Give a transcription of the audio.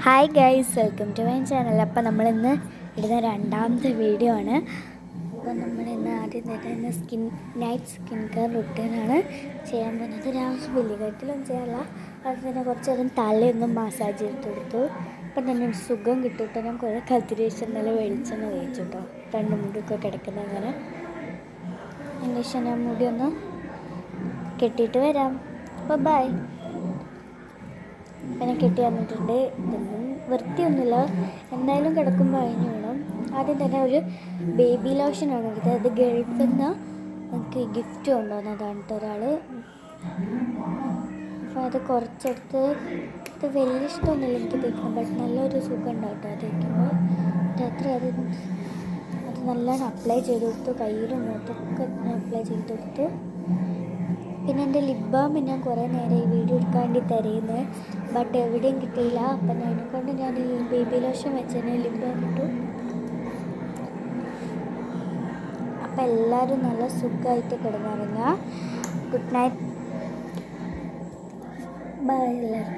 Hi guys, welcome to my channel. അപ്പോൾ നമ്മളിന്ന് ഇടുന്ന രണ്ടാമത്തെ വീഡിയോ ആണ്. അപ്പോൾ നമ്മളിന്ന് ആദ്യം തന്നെ നൈറ്റ് സ്കിൻ കെയർ റുട്ടീനാണ് ചെയ്യാൻ പോകുന്നത്. രാവിലെ വലിയ കട്ടിലൊന്നും ചെയ്യാറില്ല. അത് തന്നെ കുറച്ച് നേരം തലയൊന്നും മസാജ് ചെയ്ത് കൊടുത്തു. അപ്പം തന്നെ ഒരു സുഖം കിട്ടും. ഞാൻ കുറേ കത്തിരിശം നല്ല വെളിച്ചെണ്ണ തേച്ചു കേട്ടോ, രണ്ട് മുടിയൊക്കെ കിടക്കുന്നത് അങ്ങനെ. അതിന് ഞാൻ മുടി ഒന്ന് കെട്ടിയിട്ട് വരാം. അപ്പോൾ ബൈ. പിന്നെ കെട്ടി വന്നിട്ടുണ്ട്. ഇതൊന്നും വൃത്തിയൊന്നുമില്ല, എന്തായാലും കിടക്കുമ്പോൾ അഴിഞ്ഞു വേണം. ആദ്യം തന്നെ ഒരു ബേബി ലോഷനാണ് എടുത്തത്. അത് ഗൾഫിൽ നിന്ന് നമുക്ക് ഗിഫ്റ്റ് കൊണ്ടുവന്നതാണ് കേട്ടോ ഒരാൾ. അപ്പോൾ അത് കുറച്ചെടുത്ത്, ഇത് വലിയ ഇഷ്ടമൊന്നുമില്ല എനിക്ക് തേക്കണം, ബട്ട് നല്ലൊരു സുഖം ഉണ്ടാവും കേട്ടോ അത് തേക്കുമ്പോൾ. രാത്രി അത് നല്ലോണം അപ്ലൈ ചെയ്ത് കൊടുത്തു, കയ്യിലും മുഖത്തൊക്കെ അപ്ലൈ ചെയ്ത് കൊടുത്തു. പിന്നെ എൻ്റെ ലിപ് ബാം ഞാൻ കുറേ നേരം ഈ വീഡിയോ എടുക്കാൻ വേണ്ടി തിരയുന്നത്, ബട്ട് എവിടെയും കിട്ടിയില്ല. അപ്പം അതിനെക്കൊണ്ട് ഞാൻ ഈ ബേബി ലോഷൻ വെച്ചതിന് ലിപ് ബാം ഇട്ടു. അപ്പം എല്ലാവരും നല്ല സുഖമായിട്ട് കിടന്നുറങ്ങുക. ഗുഡ് നൈറ്റ്, ബൈ എല്ലാവരും.